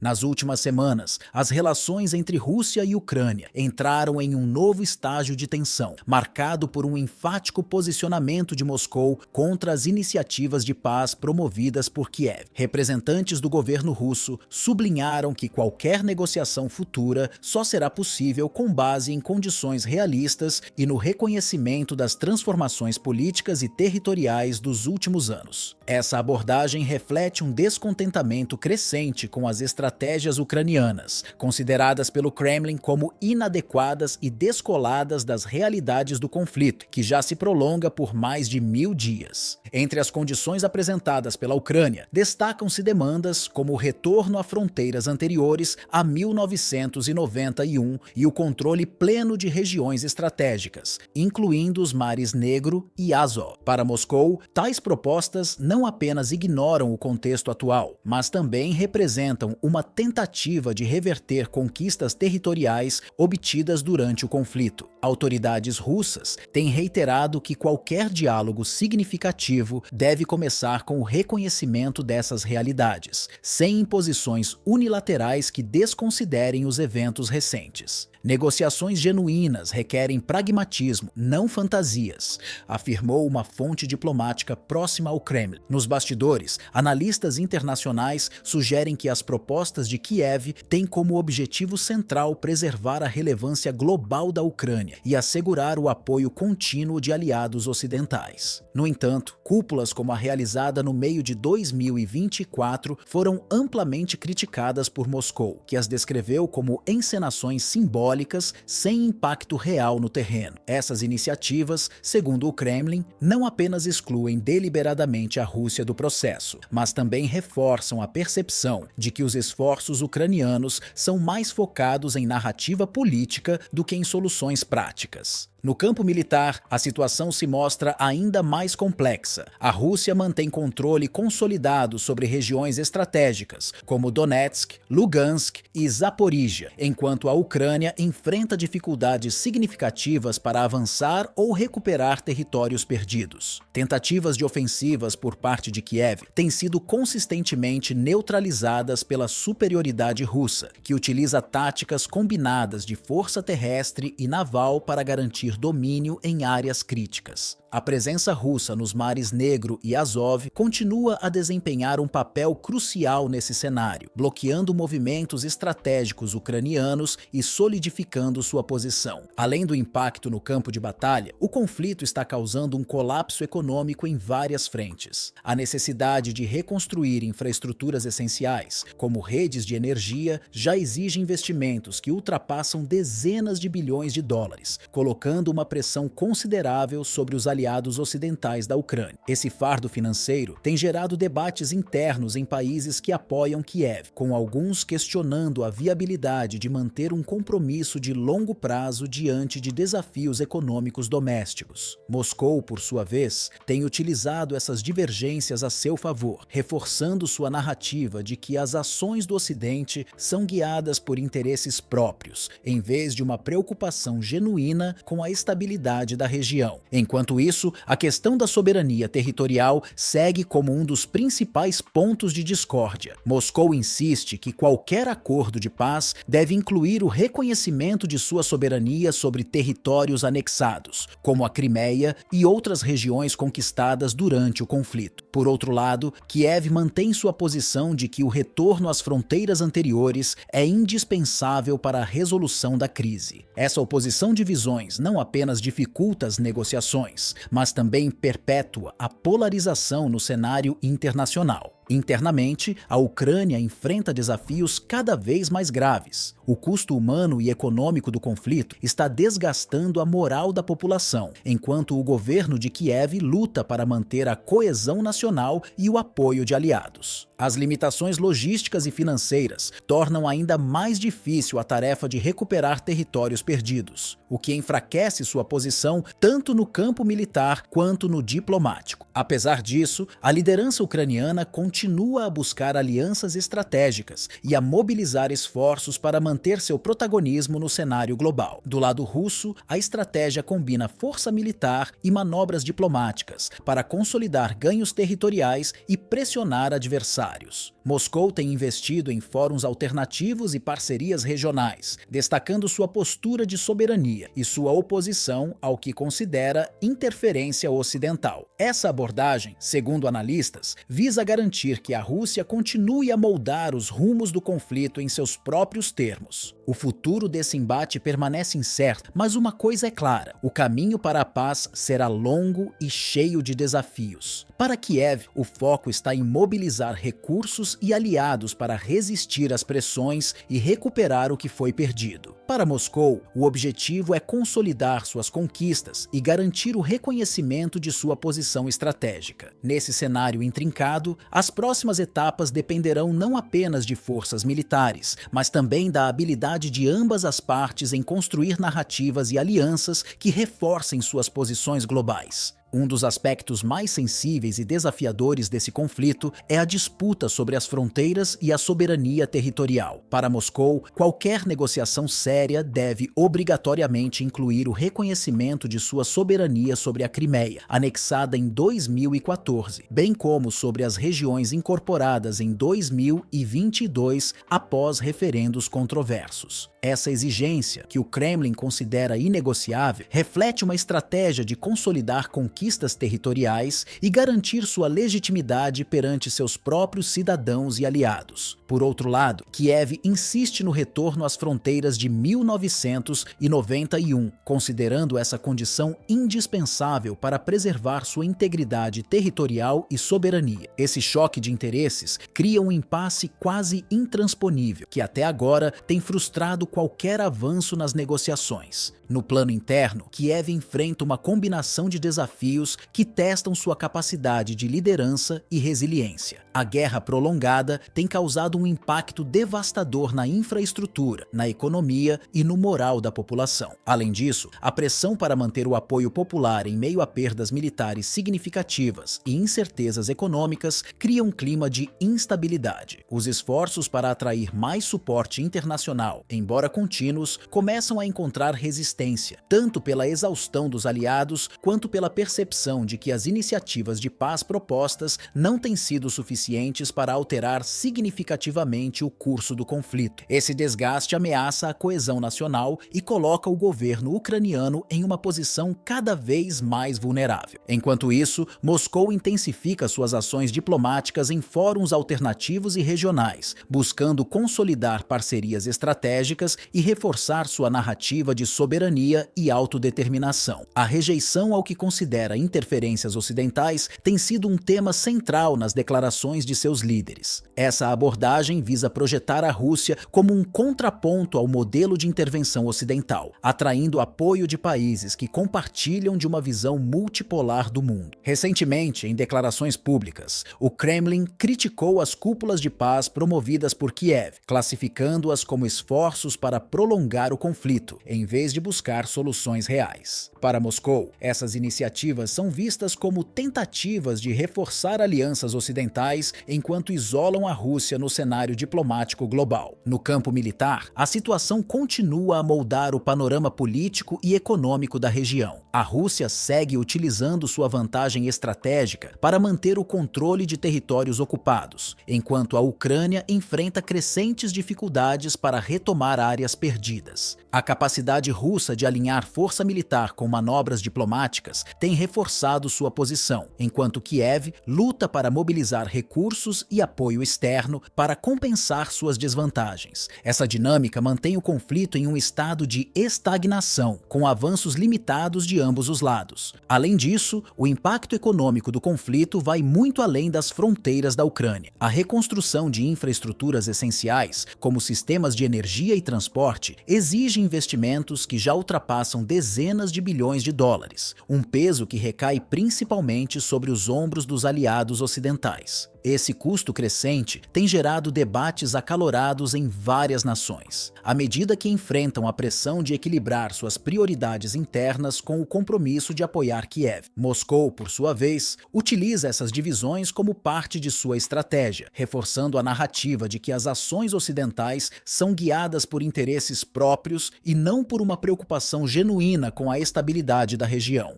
Nas últimas semanas, as relações entre Rússia e Ucrânia entraram em um novo estágio de tensão, marcado por um enfático posicionamento de Moscou contra as iniciativas de paz promovidas por Kiev. Representantes do governo russo sublinharam que qualquer negociação futura só será possível com base em condições realistas e no reconhecimento das transformações políticas e territoriais dos últimos anos. Essa abordagem reflete um descontentamento crescente com as estratégias ucranianas, consideradas pelo Kremlin como inadequadas e descoladas das realidades do conflito, que já se prolonga por mais de 1000 dias. Entre as condições apresentadas pela Ucrânia, destacam-se demandas como o retorno a fronteiras anteriores a 1991 e o controle pleno de regiões estratégicas, incluindo os mares Negro e Azov. Para Moscou, tais propostas não apenas ignoram o contexto atual, mas também representam uma tentativa de reverter conquistas territoriais obtidas durante o conflito. Autoridades russas têm reiterado que qualquer diálogo significativo deve começar com o reconhecimento dessas realidades, sem imposições unilaterais que desconsiderem os eventos recentes. Negociações genuínas requerem pragmatismo, não fantasias, afirmou uma fonte diplomática próxima ao Kremlin. Nos bastidores, analistas internacionais sugerem que as propostas de Kiev têm como objetivo central preservar a relevância global da Ucrânia e assegurar o apoio contínuo de aliados ocidentais. No entanto, cúpulas como a realizada no meio de 2024 foram amplamente criticadas por Moscou, que as descreveu como encenações simbólicas sem impacto real no terreno. Essas iniciativas, segundo o Kremlin, não apenas excluem deliberadamente a Rússia do processo, mas também reforçam a percepção de que os esforços ucranianos são mais focados em narrativa política do que em soluções práticas. No campo militar, a situação se mostra ainda mais complexa. A Rússia mantém controle consolidado sobre regiões estratégicas, como Donetsk, Lugansk e Zaporíjia, enquanto a Ucrânia enfrenta dificuldades significativas para avançar ou recuperar territórios perdidos. Tentativas de ofensivas por parte de Kiev têm sido consistentemente neutralizadas pela superioridade russa, que utiliza táticas combinadas de força terrestre e naval para garantir domínio em áreas críticas. A presença russa nos mares Negro e Azov continua a desempenhar um papel crucial nesse cenário, bloqueando movimentos estratégicos ucranianos e solidificando sua posição. Além do impacto no campo de batalha, o conflito está causando um colapso econômico em várias frentes. A necessidade de reconstruir infraestruturas essenciais, como redes de energia, já exige investimentos que ultrapassam dezenas de bilhões de dólares, colocando uma pressão considerável sobre os aliados ocidentais da Ucrânia. Esse fardo financeiro tem gerado debates internos em países que apoiam Kiev, com alguns questionando a viabilidade de manter um compromisso de longo prazo diante de desafios econômicos domésticos. Moscou, por sua vez, tem utilizado essas divergências a seu favor, reforçando sua narrativa de que as ações do Ocidente são guiadas por interesses próprios, em vez de uma preocupação genuína com a estabilidade da região. Enquanto isso, a questão da soberania territorial segue como um dos principais pontos de discórdia. Moscou insiste que qualquer acordo de paz deve incluir o reconhecimento de sua soberania sobre territórios anexados, como a Crimeia e outras regiões conquistadas durante o conflito. Por outro lado, Kiev mantém sua posição de que o retorno às fronteiras anteriores é indispensável para a resolução da crise. Essa oposição de visões não apenas dificulta as negociações, mas também perpétua a polarização no cenário internacional. Internamente, a Ucrânia enfrenta desafios cada vez mais graves. O custo humano e econômico do conflito está desgastando a moral da população, enquanto o governo de Kiev luta para manter a coesão nacional e o apoio de aliados. As limitações logísticas e financeiras tornam ainda mais difícil a tarefa de recuperar territórios perdidos, o que enfraquece sua posição tanto no campo militar quanto no diplomático. Apesar disso, a liderança ucraniana continua continua a buscar alianças estratégicas e a mobilizar esforços para manter seu protagonismo no cenário global. Do lado russo, a estratégia combina força militar e manobras diplomáticas para consolidar ganhos territoriais e pressionar adversários. Moscou tem investido em fóruns alternativos e parcerias regionais, destacando sua postura de soberania e sua oposição ao que considera interferência ocidental. Essa abordagem, segundo analistas, visa garantir que a Rússia continue a moldar os rumos do conflito em seus próprios termos. O futuro desse embate permanece incerto, mas uma coisa é clara: o caminho para a paz será longo e cheio de desafios. Para Kiev, o foco está em mobilizar recursos e aliados para resistir às pressões e recuperar o que foi perdido. Para Moscou, o objetivo é consolidar suas conquistas e garantir o reconhecimento de sua posição estratégica. Nesse cenário intrincado, as próximas etapas dependerão não apenas de forças militares, mas também da habilidade de ambas as partes em construir narrativas e alianças que reforcem suas posições globais. Um dos aspectos mais sensíveis e desafiadores desse conflito é a disputa sobre as fronteiras e a soberania territorial. Para Moscou, qualquer negociação séria deve obrigatoriamente incluir o reconhecimento de sua soberania sobre a Crimeia, anexada em 2014, bem como sobre as regiões incorporadas em 2022 após referendos controversos. Essa exigência, que o Kremlin considera inegociável, reflete uma estratégia de consolidar conquistas territoriais e garantir sua legitimidade perante seus próprios cidadãos e aliados. Por outro lado, Kiev insiste no retorno às fronteiras de 1991, considerando essa condição indispensável para preservar sua integridade territorial e soberania. Esse choque de interesses cria um impasse quase intransponível, que até agora tem frustrado qualquer avanço nas negociações. No plano interno, Kiev enfrenta uma combinação de desafios que testam sua capacidade de liderança e resiliência. A guerra prolongada tem causado um impacto devastador na infraestrutura, na economia e no moral da população. Além disso, a pressão para manter o apoio popular em meio a perdas militares significativas e incertezas econômicas cria um clima de instabilidade. Os esforços para atrair mais suporte internacional, embora contínuos, começam a encontrar resistência, tanto pela exaustão dos aliados quanto pela percepção de que as iniciativas de paz propostas não têm sido suficientes para alterar significativamente o curso do conflito. Esse desgaste ameaça a coesão nacional e coloca o governo ucraniano em uma posição cada vez mais vulnerável. Enquanto isso, Moscou intensifica suas ações diplomáticas em fóruns alternativos e regionais, buscando consolidar parcerias estratégicas e reforçar sua narrativa de soberania e autodeterminação. A rejeição ao que considera interferências ocidentais tem sido um tema central nas declarações de seus líderes. Essa abordagem visa projetar a Rússia como um contraponto ao modelo de intervenção ocidental, atraindo apoio de países que compartilham de uma visão multipolar do mundo. Recentemente, em declarações públicas, o Kremlin criticou as cúpulas de paz promovidas por Kiev, classificando-as como esforços para prolongar o conflito, em vez de buscar soluções reais. Para Moscou, essas iniciativas são vistas como tentativas de reforçar alianças ocidentais enquanto isolam a Rússia no cenário diplomático global. No campo militar, a situação continua a moldar o panorama político e econômico da região. A Rússia segue utilizando sua vantagem estratégica para manter o controle de territórios ocupados, enquanto a Ucrânia enfrenta crescentes dificuldades para retomar áreas perdidas. A capacidade russa de alinhar força militar com manobras diplomáticas tem reforçado sua posição, enquanto Kiev luta para mobilizar recursos e apoio externo para compensar suas desvantagens. Essa dinâmica mantém o conflito em um estado de estagnação, com avanços limitados de ambos os lados. Além disso, o impacto econômico do conflito vai muito além das fronteiras da Ucrânia. A reconstrução de infraestruturas essenciais, como sistemas de energia e transporte, exige investimentos que já ultrapassam dezenas de bilhões de dólares, um peso que que recai principalmente sobre os ombros dos aliados ocidentais. Esse custo crescente tem gerado debates acalorados em várias nações, à medida que enfrentam a pressão de equilibrar suas prioridades internas com o compromisso de apoiar Kiev. Moscou, por sua vez, utiliza essas divisões como parte de sua estratégia, reforçando a narrativa de que as ações ocidentais são guiadas por interesses próprios e não por uma preocupação genuína com a estabilidade da região.